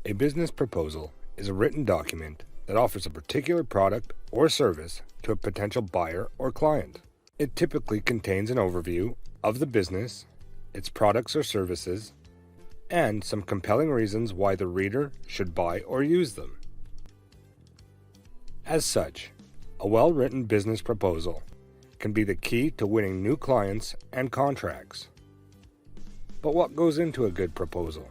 A business proposal is a written document that offers a particular product or service to a potential buyer or client. It typically contains an overview of the business, its products or services, and some compelling reasons why the reader should buy or use them. As such, a well-written business proposal can be the key to winning new clients and contracts. But what goes into a good proposal?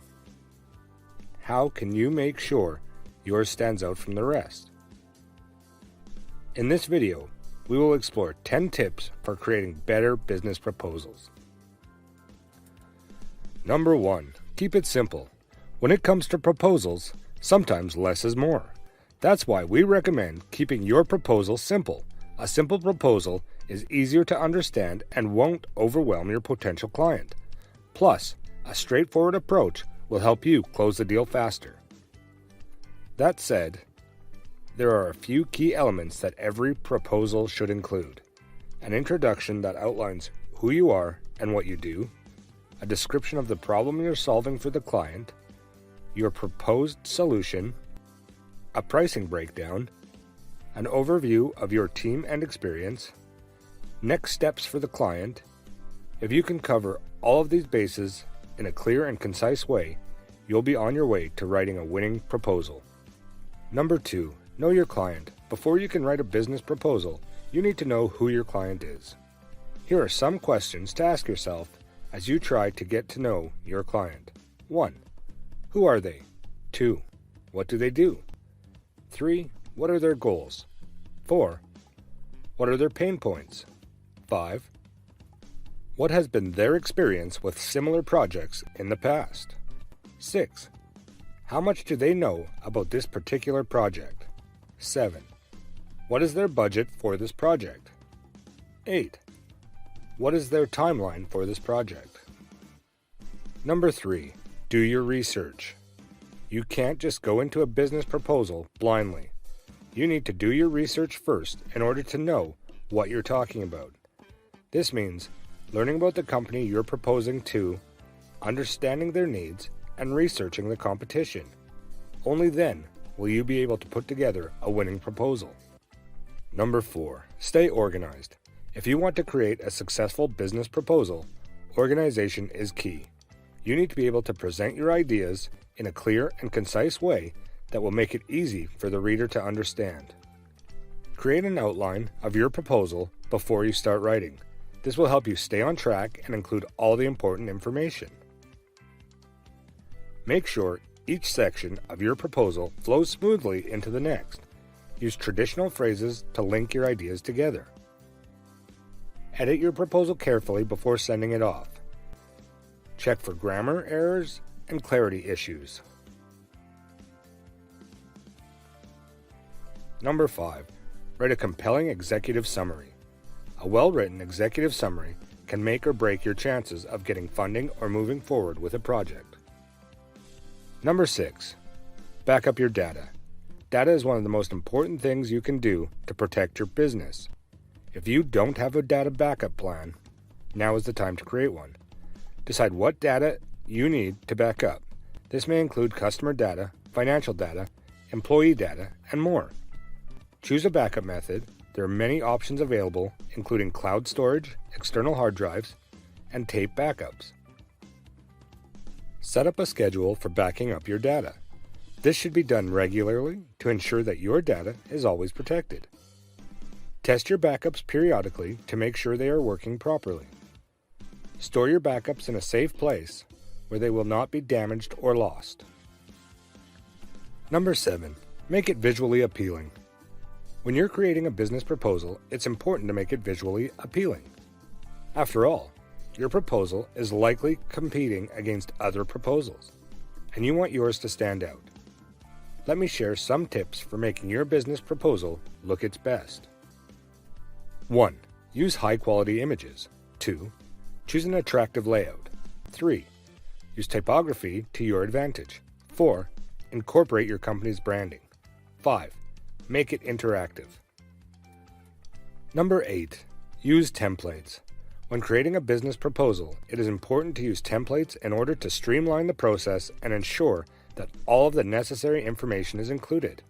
How can you make sure yours stands out from the rest? In this video, we will explore 10 tips for creating better business proposals. Number 1. Keep it simple. When it comes to proposals, sometimes less is more. That's why we recommend keeping your proposal simple. A simple proposal is easier to understand and won't overwhelm your potential client. Plus, a straightforward approach will help you close the deal faster. That said, there are a few key elements that every proposal should include. An introduction that outlines who you are and what you do, a description of the problem you're solving for the client, your proposed solution, a pricing breakdown, an overview of your team and experience, next steps for the client. If you can cover all of these bases in a clear and concise way, you'll be on your way to writing a winning proposal. Number 2, know your client. Before you can write a business proposal, you need to know who your client is. Here are some questions to ask yourself as you try to get to know your client. 1. Who are they? 2. What do they do? 3. What are their goals? 4. What are their pain points? 5. What has been their experience with similar projects in the past? 6. How much do they know about this particular project? 7. What is their budget for this project? 8. What is their timeline for this project? Number 3. Do your research. You can't just go into a business proposal blindly. You need to do your research first in order to know what you're talking about. This means learning about the company you're proposing to, understanding their needs, and researching the competition. Only then will you be able to put together a winning proposal. Number 4. Stay organized. If you want to create a successful business proposal, organization is key. You need to be able to present your ideas in a clear and concise way that will make it easy for the reader to understand. Create an outline of your proposal before you start writing. This will help you stay on track and include all the important information. Make sure each section of your proposal flows smoothly into the next. Use traditional phrases to link your ideas together. Edit your proposal carefully before sending it off. Check for grammar errors and clarity issues. Number 5. Write a compelling executive summary. A well-written executive summary can make or break your chances of getting funding or moving forward with a project. Number 6. Back up your data. Data is one of the most important things you can do to protect your business. If you don't have a data backup plan, now is the time to create one. Decide what data you need to back up. This may include customer data, financial data, employee data, and more. Choose a backup method. There are many options available, including cloud storage, external hard drives, and tape backups. Set up a schedule for backing up your data. This should be done regularly to ensure that your data is always protected. Test your backups periodically to make sure they are working properly. Store your backups in a safe place where they will not be damaged or lost. Number 7. Make it visually appealing. When you're creating a business proposal, it's important to make it visually appealing. After all, your proposal is likely competing against other proposals, and you want yours to stand out. Let me share some tips for making your business proposal look its best. 1. Use high-quality images. 2. Choose an attractive layout. 3. Use typography to your advantage. 4. Incorporate your company's branding. 5. Make it interactive. Number 8. Use templates. When creating a business proposal, it is important to use templates in order to streamline the process and ensure that all of the necessary information is included.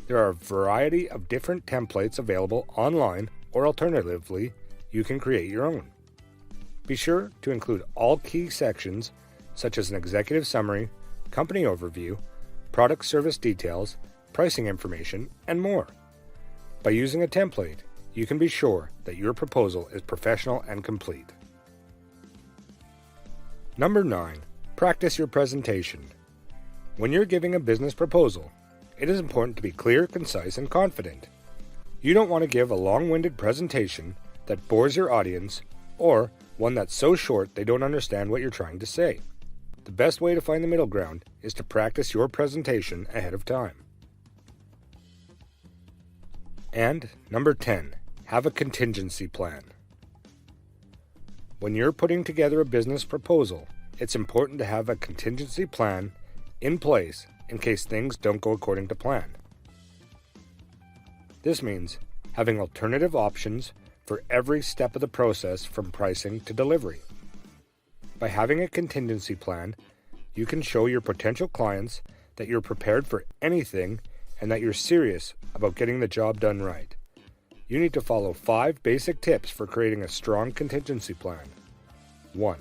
There are a variety of different templates available online, or alternatively, you can create your own. Be sure to include all key sections such as an executive summary, company overview, product service details, pricing information, and more. By using a template, you can be sure that your proposal is professional and complete. Number 9. Practice your presentation. When you're giving a business proposal, it is important to be clear, concise, and confident. You don't want to give a long-winded presentation that bores your audience or one that's so short they don't understand what you're trying to say. The best way to find the middle ground is to practice your presentation ahead of time. And number 10, have a contingency plan. When you're putting together a business proposal, it's important to have a contingency plan in place in case things don't go according to plan. This means having alternative options for every step of the process from pricing to delivery. By having a contingency plan, you can show your potential clients that you're prepared for anything and that you're serious about getting the job done right. You need to follow 5 basic tips for creating a strong contingency plan. 1.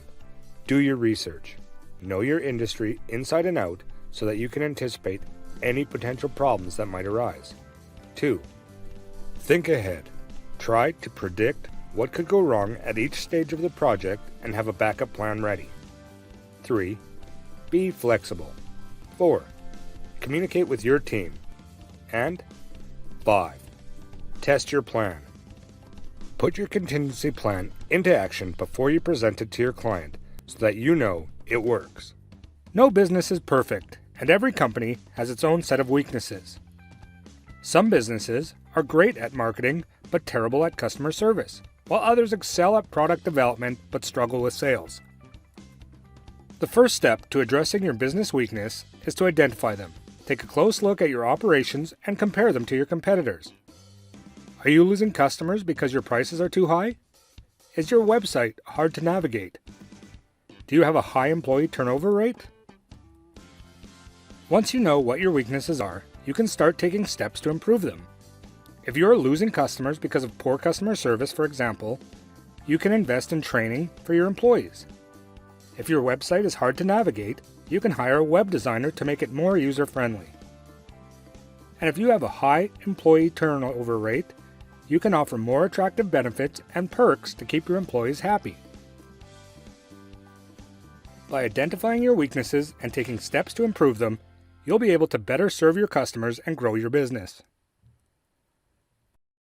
Do your research. Know your industry inside and out so that you can anticipate any potential problems that might arise. 2. Think ahead. Try to predict what could go wrong at each stage of the project and have a backup plan ready. 3. Be flexible. 4. Communicate with your team. And 5. Test your plan. Put your contingency plan into action before you present it to your client so that you know it works. No business is perfect, and every company has its own set of weaknesses. Some businesses are great at marketing but terrible at customer service, while others excel at product development but struggle with sales. The first step to addressing your business weakness is to identify them. Take a close look at your operations and compare them to your competitors. Are you losing customers because your prices are too high? Is your website hard to navigate? Do you have a high employee turnover rate? Once you know what your weaknesses are, you can start taking steps to improve them. If you are losing customers because of poor customer service, for example, you can invest in training for your employees. If your website is hard to navigate, you can hire a web designer to make it more user-friendly. And if you have a high employee turnover rate, you can offer more attractive benefits and perks to keep your employees happy. By identifying your weaknesses and taking steps to improve them, you'll be able to better serve your customers and grow your business.